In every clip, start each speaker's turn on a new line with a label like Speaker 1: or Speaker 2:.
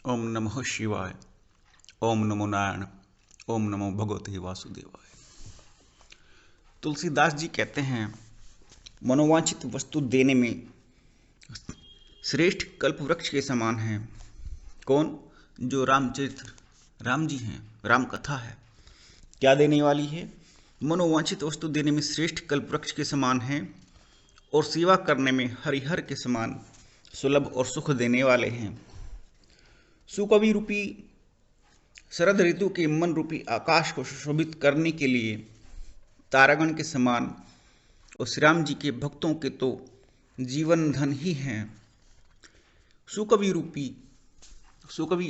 Speaker 1: ओम नमः शिवाय। ओम नमो नारायण। ओम नमो भगवते वासुदेवाय। तुलसीदास जी कहते हैं, मनोवांछित वस्तु देने में श्रेष्ठ कल्प वृक्ष के समान है। कौन? जो रामचरित्र राम जी हैं, राम कथा है। क्या देने वाली है? मनोवांछित वस्तु देने में श्रेष्ठ कल्प वृक्ष के समान है और सेवा करने में हरिहर के समान सुलभ और सुख देने वाले हैं। सुकवि रूपी शरद ऋतु के मन रूपी आकाश को सुशोभित करने के लिए तारागण के समान और श्री राम जी के भक्तों के तो जीवन धन ही हैं। सुकवि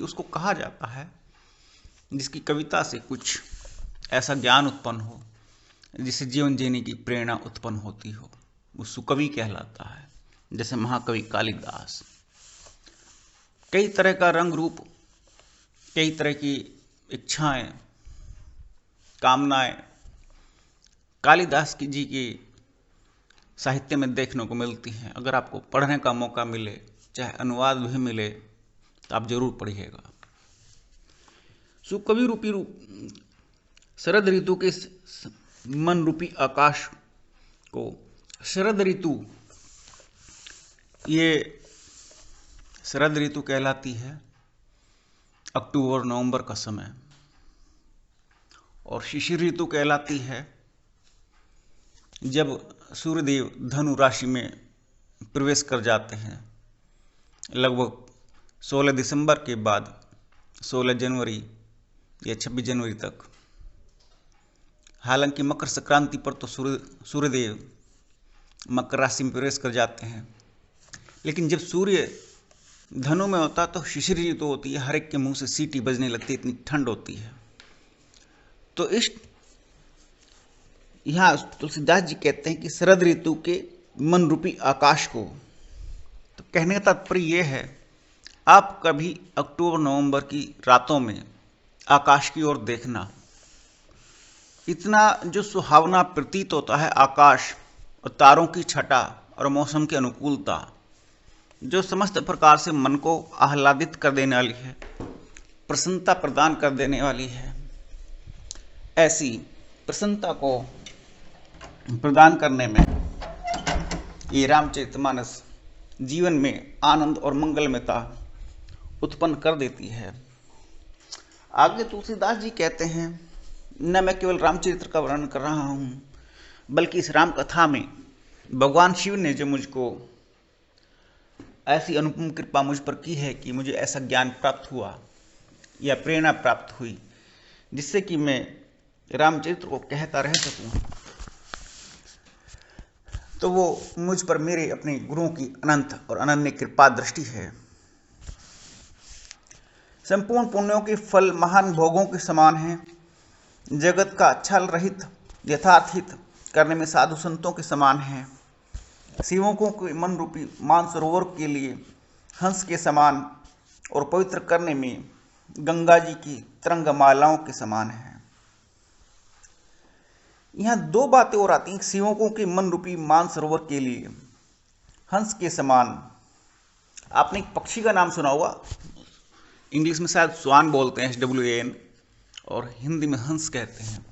Speaker 1: उसको कहा जाता है जिसकी कविता से कुछ ऐसा ज्ञान उत्पन्न हो जिससे जीवन जीने की प्रेरणा उत्पन्न होती हो, वो सुकवि कहलाता है। जैसे महाकवि कालिदास। कई तरह का रंग रूप, कई तरह की इच्छाएं, कामनाएं कालिदास जी के साहित्य में देखने को मिलती हैं। अगर आपको पढ़ने का मौका मिले, चाहे अनुवाद भी मिले, तो आप जरूर पढ़िएगा। सुकवि रूपी शरद ऋतु के मन रूपी आकाश को, शरद ऋतु, ये शरद ऋतु कहलाती है अक्टूबर नवंबर का समय, और शिशिर ऋतु कहलाती है जब सूर्यदेव धनु राशि में प्रवेश कर जाते हैं, लगभग 16 दिसंबर के बाद 16 जनवरी या 26 जनवरी तक। हालांकि मकर संक्रांति पर तो सूर्यदेव मकर राशि में प्रवेश कर जाते हैं, लेकिन जब सूर्य धनु में होता तो शिशिर ऋतु होती है। हर एक के मुंह से सीटी बजने लगती है, इतनी ठंड होती है। तो इस यहाँ तुलसीदास जी कहते हैं कि शरद ऋतु के मन रूपी आकाश को, तो कहने का तात्पर्य यह है, आप कभी अक्टूबर नवंबर की रातों में आकाश की ओर देखना। इतना जो सुहावना प्रतीत होता है आकाश और तारों की छटा और मौसम की अनुकूलता, जो समस्त प्रकार से मन को आह्लादित कर देने वाली है, प्रसन्नता प्रदान कर देने वाली है। ऐसी प्रसन्नता को प्रदान करने में ये रामचरितमानस जीवन में आनंद और मंगलमयता उत्पन्न कर देती है। आगे तुलसीदास जी कहते हैं, न मैं केवल रामचरित्र का वर्णन कर रहा हूँ, बल्कि इस राम कथा में भगवान शिव ने जो मुझको ऐसी अनुपम कृपा मुझ पर की है कि मुझे ऐसा ज्ञान प्राप्त हुआ या प्रेरणा प्राप्त हुई जिससे कि मैं रामचरित्र को कहता रह सकूं, तो वो मुझ पर मेरे अपने गुरुओं की अनंत और अनन्य कृपा दृष्टि है। संपूर्ण पुण्यों के फल महान भोगों के समान हैं। जगत का छल रहित यथार्थ हित करने में साधु संतों के समान हैं। सेवकों के मन रूपी मानसरोवर के लिए हंस के समान और पवित्र करने में गंगा जी की तरंग मालाओं के समान है। यहाँ दो बातें और आती हैं। सेवकों के मन रूपी मानसरोवर के लिए हंस के समान, आपने एक पक्षी का नाम सुना होगा, इंग्लिश में शायद स्वान बोलते हैं, SWAN, और हिंदी में हंस कहते हैं।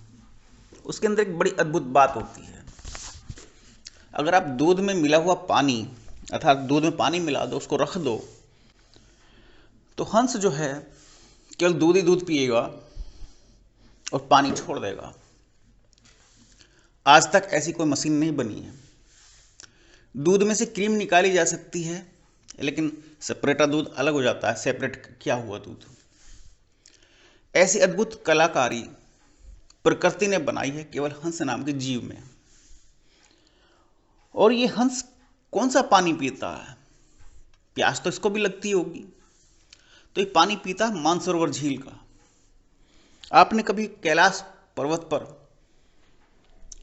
Speaker 1: उसके अंदर एक बड़ी अद्भुत बात होती है। अगर आप दूध में मिला हुआ पानी, अर्थात दूध में पानी मिला दो, उसको रख दो, तो हंस जो है केवल दूध ही दूध पिएगा और पानी छोड़ देगा। आज तक ऐसी कोई मशीन नहीं बनी है। दूध में से क्रीम निकाली जा सकती है, लेकिन सेपरेटा दूध अलग हो जाता है, सेपरेट किया हुआ दूध। ऐसी अद्भुत कलाकारी प्रकृति ने बनाई है केवल हंस नाम के जीव में। और ये हंस कौन सा पानी पीता है? प्यास तो इसको भी लगती होगी, तो ये पानी पीता है मानसरोवर झील का। आपने कभी कैलाश पर्वत पर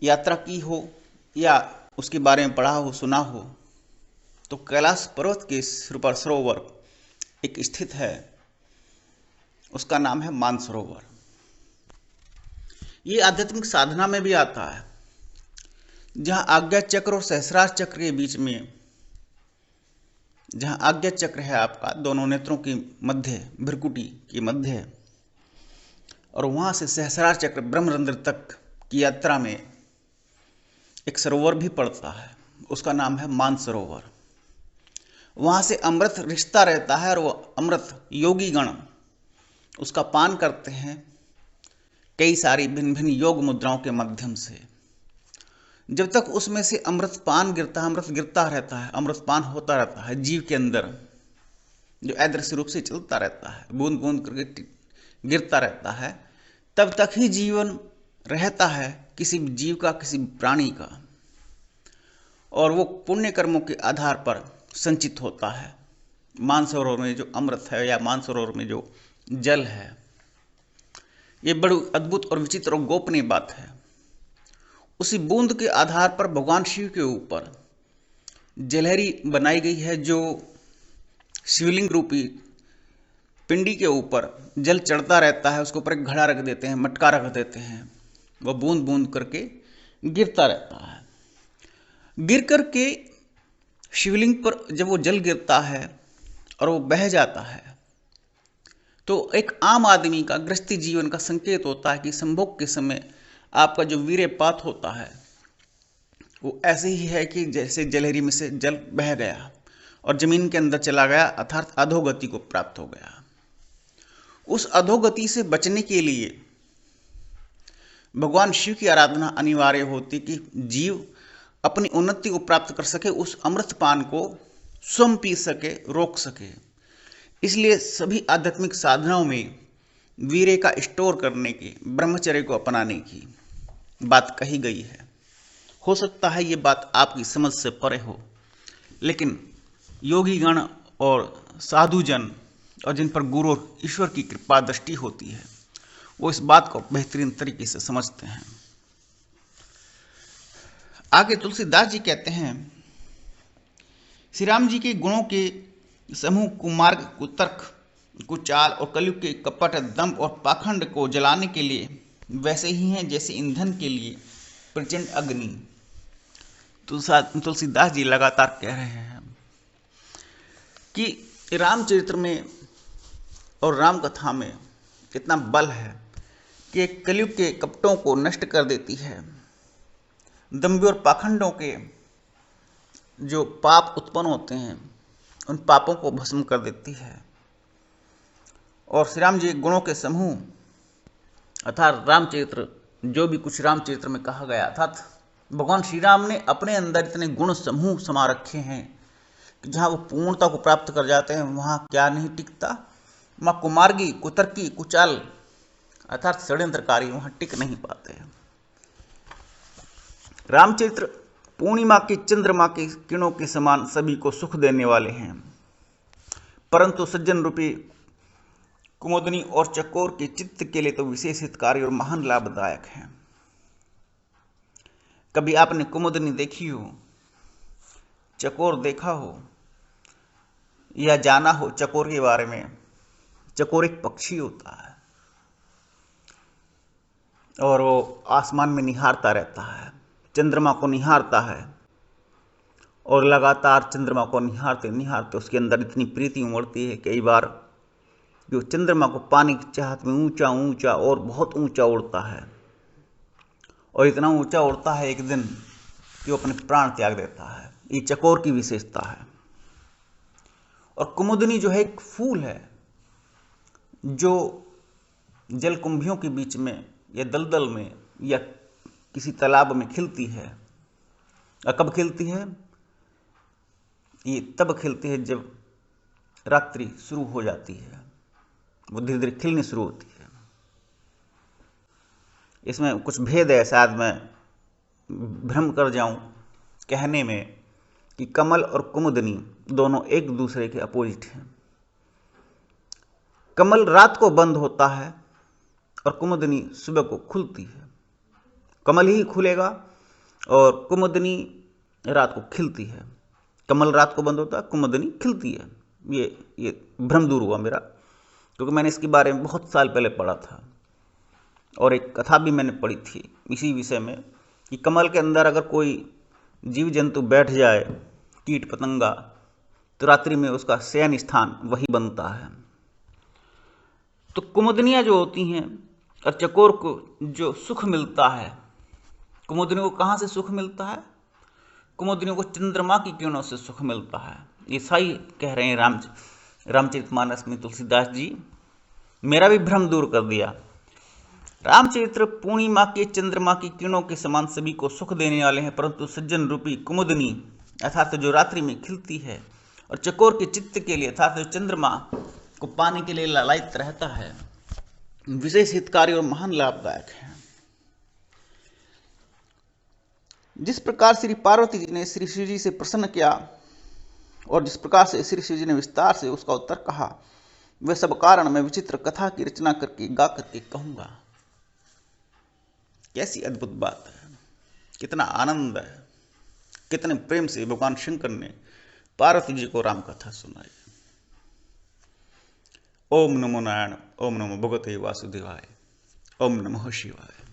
Speaker 1: यात्रा की हो या उसके बारे में पढ़ा हो, सुना हो, तो कैलाश पर्वत के सिर पर सरोवर एक स्थित है, उसका नाम है मानसरोवर। ये आध्यात्मिक साधना में भी आता है, जहां आज्ञा चक्र और सहस्रार चक्र के बीच में जहाँ आज्ञा चक्र है आपका दोनों नेत्रों की मध्य, भ्रुकुटी की मध्य, और वहाँ से सहस्रार चक्र ब्रह्मरंध्र तक की यात्रा में एक सरोवर भी पड़ता है, उसका नाम है मानसरोवर। वहाँ से अमृत रिश्ता रहता है और वो अमृत योगी गण उसका पान करते हैं कई सारी भिन्न भिन्न योग मुद्राओं के माध्यम से। जब तक उसमें से अमृत पान गिरता है, अमृत गिरता रहता है, अमृत पान होता रहता है जीव के अंदर, जो अदृश्य रूप से चलता रहता है, बूंद बूंद करके गिरता रहता है, तब तक ही जीवन रहता है किसी भी जीव का, किसी भी प्राणी का, और वो पुण्य कर्मों के आधार पर संचित होता है। मानसरोवर में जो अमृत है या मानसरोवर में जो जल है, ये बड़ी अद्भुत और विचित्र और गोपनीय बात है। उसी बूंद के आधार पर भगवान शिव के ऊपर जलहरी बनाई गई है, जो शिवलिंग रूपी पिंडी के ऊपर जल चढ़ता रहता है, उसके ऊपर एक घड़ा रख देते हैं, मटका रख देते हैं, वह बूंद बूंद करके गिरता रहता है। गिर करके शिवलिंग पर जब वो जल गिरता है और वो बह जाता है, तो एक आम आदमी का गृहस्थी जीवन का संकेत होता है कि संभोग के समय आपका जो वीर्यपात होता है वो ऐसे ही है कि जैसे जलहरी में से जल बह गया और जमीन के अंदर चला गया, अर्थात अधोगति को प्राप्त हो गया। उस अधोगति से बचने के लिए भगवान शिव की आराधना अनिवार्य होती कि जीव अपनी उन्नति को प्राप्त कर सके, उस अमृतपान को स्वयं पी सके, रोक सके। इसलिए सभी आध्यात्मिक साधनाओं में वीर्य का स्टोर करने की, ब्रह्मचर्य को अपनाने की बात कही गई है। हो सकता है ये बात आपकी समझ से परे हो, लेकिन योगी गण और साधुजन और जिन पर गुरु और ईश्वर की कृपा दृष्टि होती है, वो इस बात को बेहतरीन तरीके से समझते हैं। आगे तुलसीदास जी कहते हैं, श्री राम जी के गुणों के समूह कुमार्ग, कुतर्क, कुचाल और कलयुग के कपट, दंभ और पाखंड को जलाने के लिए वैसे ही हैं जैसे ईंधन के लिए प्रचंड अग्नि। तुलसीदास जी लगातार कह रहे हैं कि रामचरित्र में और राम कथा में इतना बल है कि कलयुग के कपटों को नष्ट कर देती है, दंभ और पाखंडों के जो पाप उत्पन्न होते हैं उन पापों को भस्म कर देती है, और श्री राम जी गुणों के समूह अर्थात रामचरित्र, जो भी कुछ रामचरित्र में कहा गया, अर्थात भगवान श्री राम ने अपने अंदर इतने गुण समूह समा रखे हैं कि जहाँ वो पूर्णता को प्राप्त कर जाते हैं वहाँ क्या नहीं टिकता, वहाँ कुमार्गी, कुतर्की, कुचाल अर्थात षड्यंत्रकारी वहाँ टिक नहीं पाते हैं। रामचरित्र पूर्णिमा की चंद्रमा की किरणों के समान सभी को सुख देने वाले हैं, परंतु सज्जन रूपी कुमुदनी और चकोर के चित्त के लिए तो विशेष हितकारी और महान लाभदायक हैं। कभी आपने कुमुदनी देखी हो, चकोर देखा हो या जाना हो चकोर के बारे में? चकोर एक पक्षी होता है और वो आसमान में निहारता रहता है, चंद्रमा को निहारता है, और लगातार चंद्रमा को निहारते निहारते उसके अंदर इतनी प्रीति उमड़ती है, कई बार जो चंद्रमा को पाने की चाहत में ऊंचा ऊंचा और बहुत ऊंचा उड़ता है, और इतना ऊंचा उड़ता है एक दिन कि वो अपने प्राण त्याग देता है। ये चकोर की विशेषता है। और कुमुदनी जो है एक फूल है जो जलकुंभियों के बीच में या दलदल में या किसी तालाब में खिलती है। और कब खिलती है? ये तब खिलती है जब रात्रि शुरू हो जाती है, वो धीरे धीरे खिलनी शुरू होती है। इसमें कुछ भेद है, शायद मैं भ्रम कर जाऊं कहने में कि कमल और कुमुदनी दोनों एक दूसरे के अपोजिट हैं। कमल रात को बंद होता है और कुमुदनी सुबह को खुलती है। कमल ही खुलेगा और कुमुदनी रात को खिलती है। कमल रात को बंद होता है, कुमुदनी खिलती है। ये भ्रम दूर हुआ मेरा, क्योंकि मैंने इसके बारे में बहुत साल पहले पढ़ा था और एक कथा भी मैंने पढ़ी थी इसी विषय में कि कमल के अंदर अगर कोई जीव जंतु बैठ जाए, कीट पतंगा, तो रात्रि में उसका शयन स्थान वही बनता है। तो कुमुदनियाँ जो होती हैं और चकोर को जो सुख मिलता है, कुमुदनियों को कहाँ से सुख मिलता है? कुमुदनियों को चंद्रमा की किरणों से सुख मिलता है। ये सही कह रहे हैं रामचरितमानस में तुलसीदास जी, मेरा भी भ्रम दूर कर दिया। रामचरित्र पूर्णिमा के चंद्रमा की किरणों के समान सभी को सुख देने वाले हैं, परंतु सज्जन रूपी कुमुदनी अर्थात जो रात्रि में खिलती है और चकोर के चित्त के लिए अर्थात जो चंद्रमा को पाने के लिए लालायित रहता है, विशेष हितकारी और महान लाभदायक है। जिस प्रकार श्री पार्वती जी ने श्री शिव जी से प्रसन्न किया और जिस प्रकार से श्री शिव जी ने विस्तार से उसका उत्तर कहा, वह सब कारण मैं विचित्र कथा की रचना करके गा करके कहूंगा। कैसी अद्भुत बात है, कितना आनंद है, कितने प्रेम से भगवान शंकर ने पार्वती जी को राम कथा सुनाई। ओम नमो नारायण, ओम नमो भगवते वासुदेवाय, ओम नमः शिवाय।